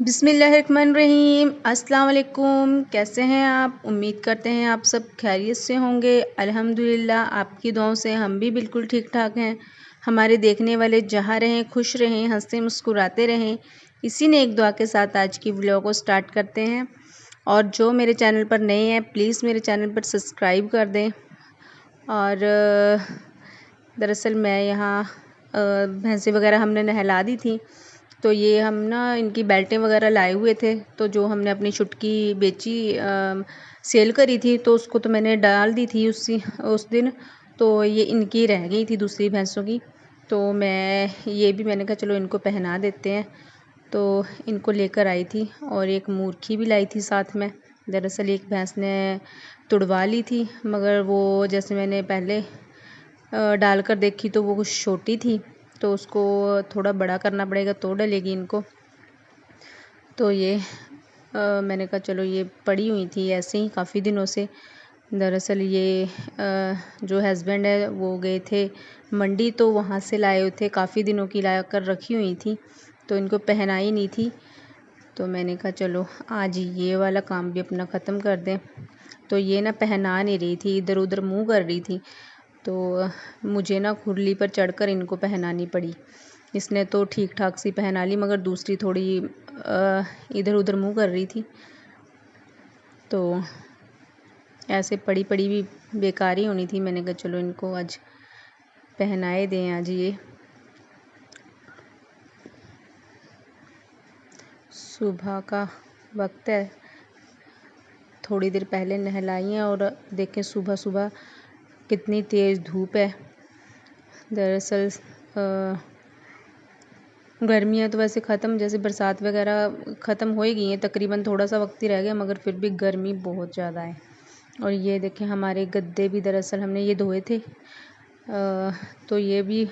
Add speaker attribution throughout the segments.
Speaker 1: बिस्मिल्लाहिर्रहमानिर्रहीम। अस्सलाम वालेकुम। कैसे हैं आप? उम्मीद करते हैं आप सब खैरियत से होंगे। अल्हम्दुलिल्लाह आपकी दुआओं से हम भी बिल्कुल ठीक ठाक हैं। हमारे देखने वाले जहाँ रहें, खुश रहें, हंसते मुस्कुराते रहें, इसी ने एक दुआ के साथ आज की व्लॉग को स्टार्ट करते हैं। और जो मेरे चैनल पर नए हैं प्लीज़ मेरे चैनल पर सब्सक्राइब कर दें। और दरअसल मैं यहाँ भैंसें वगैरह हमने नहला दी थी, तो ये हम ना इनकी बेल्टें वगैरह लाए हुए थे। तो जो हमने अपनी छुटकी बेची सेल करी थी, तो उसको तो मैंने डाल दी थी उस दिन। तो ये इनकी रह गई थी दूसरी भैंसों की, तो मैंने कहा चलो इनको पहना देते हैं। तो इनको लेकर आई थी और एक मूर्खी भी लाई थी साथ में। दरअसल एक भैंस ने तुड़वा ली थी, मगर वो जैसे मैंने पहले डालकर देखी तो वो कुछ छोटी थी, तो उसको थोड़ा बड़ा करना पड़ेगा तो डलेगी इनको। तो ये मैंने कहा चलो, ये पड़ी हुई थी ऐसे ही काफ़ी दिनों से। दरअसल ये जो हस्बैंड है वो गए थे मंडी, तो वहाँ से लाए हुए थे, काफ़ी दिनों की ला कर रखी हुई थी, तो इनको पहनाई नहीं थी। तो मैंने कहा चलो आज ये वाला काम भी अपना ख़त्म कर दें। तो ये ना पहना नहीं रही थी, इधर उधर मुँह कर रही थी, तो मुझे ना खुरली पर चढ़कर इनको पहनानी पड़ी। इसने तो ठीक ठाक सी पहना ली, मगर दूसरी थोड़ी इधर उधर मुँह कर रही थी, तो ऐसे पड़ी पड़ी भी बेकार ही होनी थी। मैंने कहा चलो इनको आज पहनाए दें। आज ये सुबह का वक्त है, थोड़ी देर पहले नहलाई हैं और देखें सुबह सुबह कितनी तेज़ धूप है। दरअसल गर्मियाँ तो वैसे ख़त्म, जैसे बरसात वगैरह ख़त्म हो ही गई हैं तकरीबन, थोड़ा सा वक्त ही रह गया, मगर फिर भी गर्मी बहुत ज़्यादा है। और ये देखें हमारे गद्दे भी दरअसल हमने ये धोए थे, तो ये भी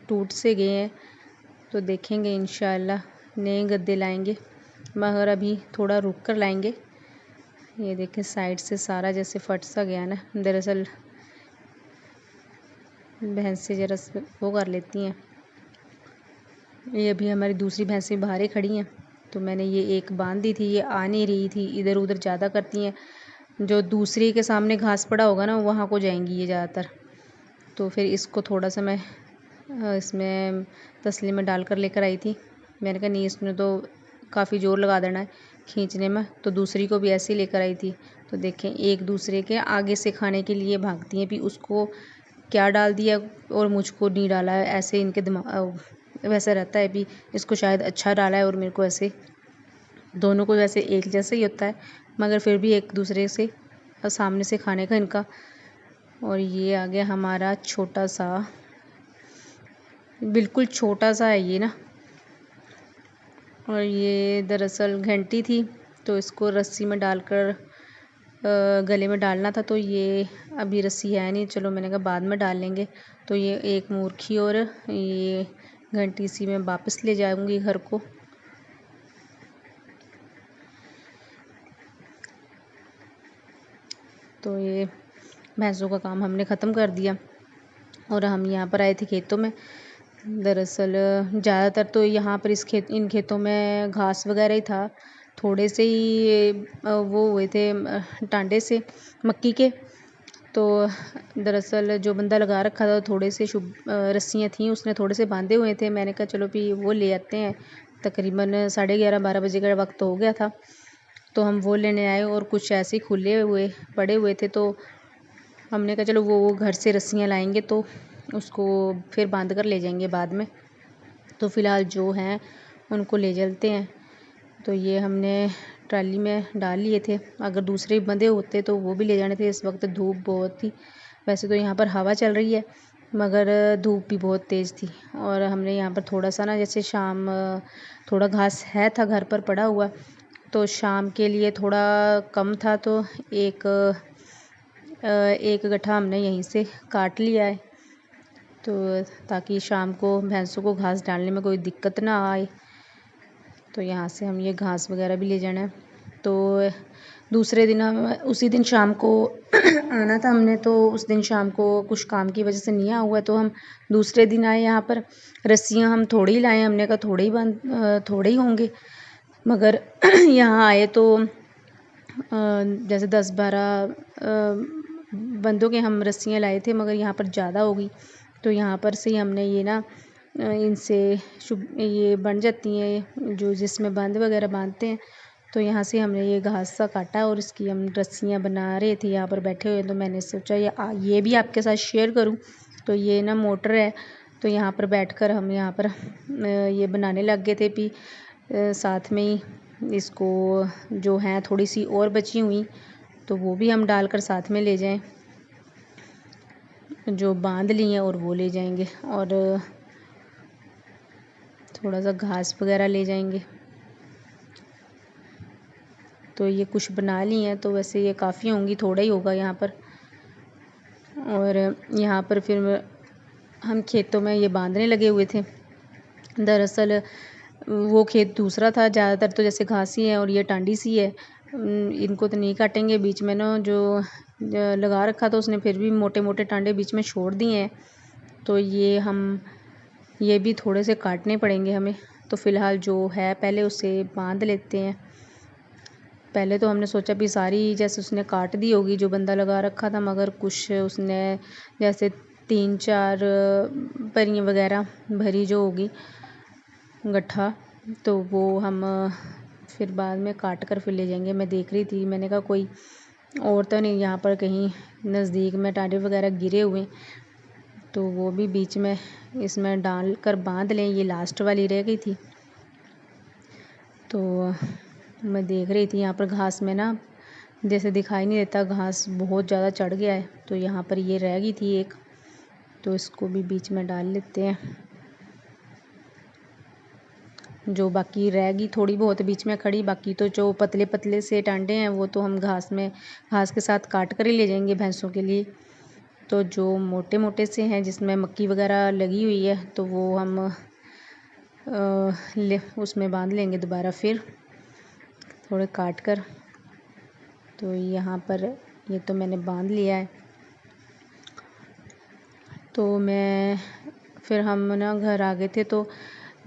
Speaker 1: टूट से गए हैं। तो देखेंगे इंशाअल्लाह नए गद्दे लाएंगे, मगर अभी थोड़ा रुक कर लाएंगे। ये देखें साइड से सारा जैसे फट सा गया ना। दरअसल भैंसें ज़रा वो कर लेती हैं। ये अभी हमारी दूसरी भैंसें बाहर ही खड़ी हैं, तो मैंने ये एक बांध दी थी, ये आ नहीं रही थी, इधर उधर ज़्यादा करती हैं। जो दूसरी के सामने घास पड़ा होगा ना वहाँ को जाएंगी ये ज़्यादातर। तो फिर इसको थोड़ा सा मैं इसमें तसली में डाल कर लेकर आई थी। मैंने कहा नहीं, इसमें तो काफ़ी ज़ोर लगा देना है खींचने में, तो दूसरी को भी ऐसे ही लेकर आई थी। तो देखें एक दूसरे के आगे से खाने के लिए भागती हैं, भी उसको क्या डाल दिया और मुझको नहीं डाला है, ऐसे इनके दिमाग वैसा रहता है। भी इसको शायद अच्छा डाला है और मेरे को ऐसे, दोनों को वैसे एक जैसा ही होता है, मगर फिर भी एक दूसरे से सामने से खाने का इनका। और ये आ गया हमारा छोटा सा, बिल्कुल छोटा सा है ये ना। और ये दरअसल घंटी थी, तो इसको रस्सी में डालकर गले में डालना था, तो ये अभी रस्सी है नहीं, चलो मैंने कहा बाद में डाल लेंगे। तो ये एक मूर्खी और ये घंटी सी मैं वापस ले जाऊंगी घर को। तो ये भैंसों का काम हमने ख़त्म कर दिया और हम यहाँ पर आए थे खेतों में। दरअसल ज़्यादातर तो यहाँ पर इन खेतों में घास वगैरह ही था, थोड़े से ही वो हुए थे टांडे से मक्की के। तो दरअसल जो बंदा लगा रखा था, थोड़े से रस्सियाँ थीं, उसने थोड़े से बांधे हुए थे। मैंने कहा चलो भी वो ले आते हैं। तकरीबन 11:30-12 बजे का वक्त हो गया था, तो हम वो लेने आए और कुछ ऐसे ही खुले हुए पड़े हुए थे। तो हमने कहा चलो वो घर से रस्सियाँ लाएंगे तो उसको फिर बांध कर ले जाएंगे बाद में। तो फ़िलहाल जो हैं उनको ले चलते हैं। तो ये हमने ट्राली में डाल लिए थे, अगर दूसरे बंधे होते तो वो भी ले जाने थे। इस वक्त धूप बहुत थी, वैसे तो यहाँ पर हवा चल रही है, मगर धूप भी बहुत तेज़ थी। और हमने यहाँ पर थोड़ा सा ना, जैसे शाम थोड़ा घास था घर पर पड़ा हुआ, तो शाम के लिए थोड़ा कम था, तो एक गट्ठा हमने यहीं से काट लिया है, तो ताकि शाम को भैंसों को घास डालने में कोई दिक्कत ना आए। तो यहाँ से हम ये घास वगैरह भी ले जाना है। तो दूसरे दिन हम उसी दिन शाम को आना था हमने, तो उस दिन शाम को कुछ काम की वजह से नहीं आ हुआ, तो हम दूसरे दिन आए यहाँ पर। रस्सियाँ हम थोड़ी ही लाए, हमने कहा थोड़े ही होंगे, मगर यहाँ आए तो जैसे 10-12 बंदों के हम रस्सियाँ लाए थे, मगर यहाँ पर ज़्यादा हो गई। तो यहाँ पर से हमने ये ना इनसे ये बन जाती हैं जो जिसमें बंद वगैरह बांधते हैं, तो यहाँ से हमने ये घास सा काटा और इसकी हम रस्सियाँ बना रहे थे यहाँ पर बैठे हुए। तो मैंने सोचा ये भी आपके साथ शेयर करूँ। तो ये ना मोटर है, तो यहाँ पर बैठकर हम यहाँ पर ये बनाने लग गए थे। भी साथ में ही इसको जो हैं थोड़ी सी और बची हुई, तो वो भी हम डालकर साथ में ले जाएं, जो बांध ली हैं और वो ले जाएंगे, और थोड़ा सा घास वगैरह ले जाएंगे। तो ये कुछ बना ली हैं, तो वैसे ये काफ़ी होंगी, थोड़ा ही होगा यहाँ पर। और यहाँ पर फिर हम खेतों में ये बांधने लगे हुए थे। दरअसल वो खेत दूसरा था, ज़्यादातर तो जैसे घास ही है और ये टांडी सी है, इनको तो नहीं काटेंगे। बीच में ना जो लगा रखा था उसने फिर भी मोटे मोटे टांडे बीच में छोड़ दिए हैं, तो ये भी थोड़े से काटने पड़ेंगे हमें। तो फ़िलहाल जो है पहले उसे बांध लेते हैं। पहले तो हमने सोचा भी सारी जैसे उसने काट दी होगी जो बंदा लगा रखा था, मगर कुछ उसने जैसे 3-4 परियां वगैरह भरी जो होगी गट्ठा, तो वो हम फिर बाद में काट कर फिर ले जाएंगे। मैं देख रही थी, मैंने कहा कोई और तो नहीं यहाँ पर कहीं नज़दीक में टांडे वगैरह गिरे हुए, तो वो भी बीच में इसमें डाल कर बांध लें। ये लास्ट वाली रह गई थी, तो मैं देख रही थी यहाँ पर घास में ना जैसे दिखाई नहीं देता, घास बहुत ज़्यादा चढ़ गया है, तो यहाँ पर ये रह गई थी एक, तो इसको भी बीच में डाल लेते हैं। जो बाकी रह गई थोड़ी बहुत बीच में खड़ी, बाकी तो जो पतले पतले से टांडे हैं वो तो हम घास के साथ काट कर ही ले जाएंगे भैंसों के लिए। तो जो मोटे मोटे से हैं जिसमें मक्की वगैरह लगी हुई है, तो वो हम उसमें बांध लेंगे दोबारा फिर थोड़े काट कर। तो यहाँ पर ये तो मैंने बांध लिया है। तो फिर हम ना घर आ गए थे। तो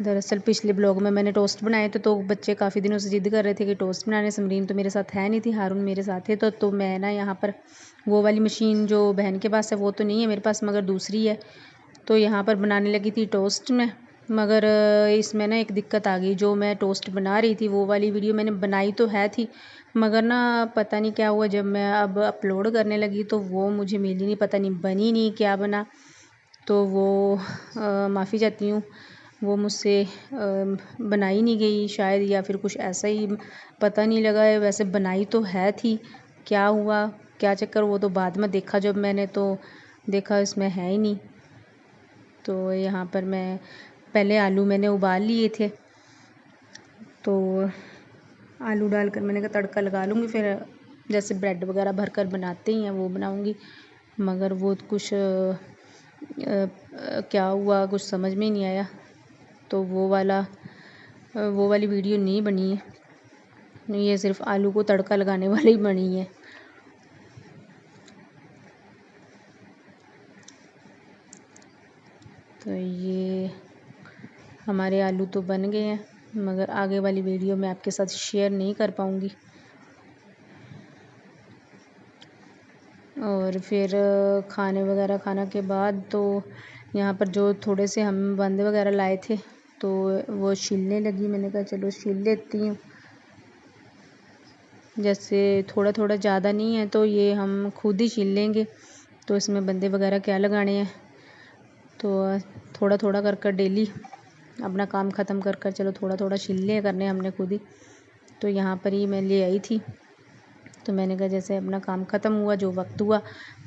Speaker 1: दरअसल पिछले ब्लॉग में मैंने टोस्ट बनाए थे, तो बच्चे काफ़ी दिनों से ज़िद कर रहे थे कि टोस्ट बनाने। समरीन तो मेरे साथ है नहीं थी, हारून मेरे साथ थे। तो मैं ना यहाँ पर वो वाली मशीन जो बहन के पास है वो तो नहीं है मेरे पास, मगर दूसरी है, तो यहाँ पर बनाने लगी थी टोस्ट में। मगर इसमें ना एक दिक्कत आ गई। जो मैं टोस्ट बना रही थी वो वाली वीडियो मैंने बनाई तो है थी, मगर ना पता नहीं क्या हुआ, जब मैं अब अपलोड करने लगी तो वो मुझे मिली नहीं, पता नहीं बनी नहीं क्या बना। तो वो माफ़ी चाहती हूँ, वो मुझसे बनाई नहीं गई शायद, या फिर कुछ ऐसा ही पता नहीं लगा है। वैसे बनाई तो है थी, क्या हुआ क्या चक्कर वो तो बाद में देखा जब मैंने, तो देखा इसमें है ही नहीं। तो यहाँ पर मैं पहले आलू मैंने उबाल लिए थे, तो आलू डालकर मैंने कहा तड़का लगा लूँगी, फिर जैसे ब्रेड वगैरह भर कर बनाते ही हैं वो बनाऊँगी। मगर वो कुछ क्या हुआ कुछ समझ में ही नहीं आया, तो वो वाली वीडियो नहीं बनी है। ये सिर्फ आलू को तड़का लगाने वाली बनी है। तो ये हमारे आलू तो बन गए हैं, मगर आगे वाली वीडियो मैं आपके साथ शेयर नहीं कर पाऊँगी। और फिर खाना के बाद तो यहाँ पर जो थोड़े से हम बंदे वगैरह लाए थे, तो वो छीलने लगी। मैंने कहा चलो छील लेती हूँ, जैसे थोड़ा थोड़ा ज़्यादा नहीं है, तो ये हम खुद ही छील लेंगे। तो इसमें बंदे वगैरह क्या लगाने हैं, तो थोड़ा थोड़ा कर डेली अपना काम ख़त्म कर चलो थोड़ा थोड़ा छीलने करने हमने खुद ही। तो यहाँ पर ही मैं ले आई थी, तो मैंने कहा जैसे अपना काम ख़त्म हुआ, जो वक्त हुआ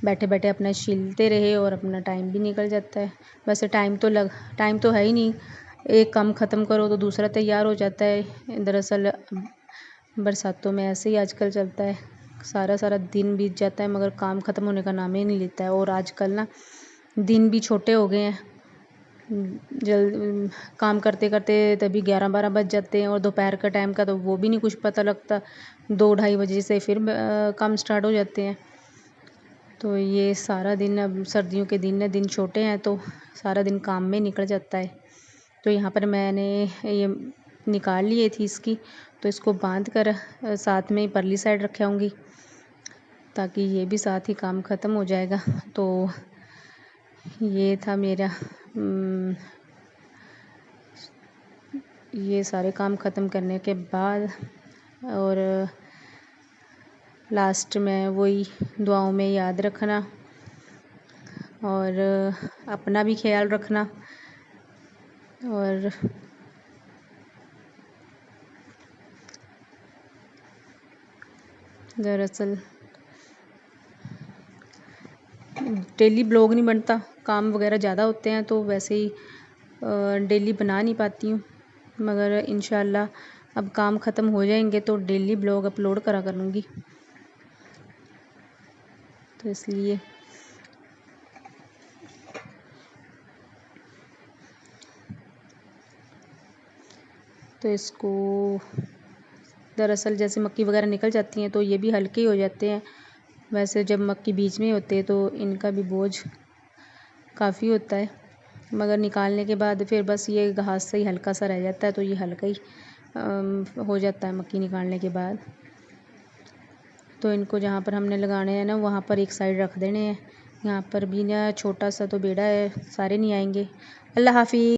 Speaker 1: बैठे बैठे अपना छीलते रहे और अपना टाइम भी निकल जाता है। वैसे टाइम तो है ही नहीं, एक काम ख़त्म करो तो दूसरा तैयार हो जाता है। दरअसल बरसातों में ऐसे ही आजकल चलता है, सारा दिन बीत जाता है मगर काम ख़त्म होने का नाम ही नहीं लेता है। और आजकल ना दिन भी छोटे हो गए हैं, जल्द काम करते करते तभी 11-12 बज जाते हैं, और दोपहर का टाइम का तो वो भी नहीं कुछ पता लगता। 2-2:30 बजे से फिर काम स्टार्ट हो जाते हैं। तो ये सारा दिन, अब सर्दियों के दिन छोटे हैं तो सारा दिन काम में निकल जाता है। तो यहाँ पर मैंने ये निकाल लिए थी इसकी, तो इसको बांध कर साथ में परली साइड रखाऊंगी, ताकि ये भी साथ ही काम ख़त्म हो जाएगा। तो ये था मेरा ये सारे काम ख़त्म करने के बाद, और लास्ट में वही दुआओं में याद रखना और अपना भी ख्याल रखना। और दरअसल डेली ब्लॉग नहीं बनता, काम वगैरह ज़्यादा होते हैं, तो वैसे ही डेली बना नहीं पाती हूँ, मगर इंशाल्लाह अब काम ख़त्म हो जाएंगे तो डेली ब्लॉग अपलोड करा करूँगी। तो इसलिए तो इसको दरअसल जैसे मक्की वगैरह निकल जाती हैं तो ये भी हल्के ही हो जाते हैं। वैसे जब मक्की बीच में होते हैं तो इनका भी बोझ काफ़ी होता है, मगर निकालने के बाद फिर बस ये घास से ही हल्का सा रह जाता है, तो ये हल्का ही हो जाता है मक्की निकालने के बाद। तो इनको जहाँ पर हमने लगाने हैं ना, वहाँ पर एक साइड रख देने हैं। यहाँ पर भी ना छोटा सा तो बेड़ा है, सारे नहीं आएंगे। अल्लाह हाफिज़।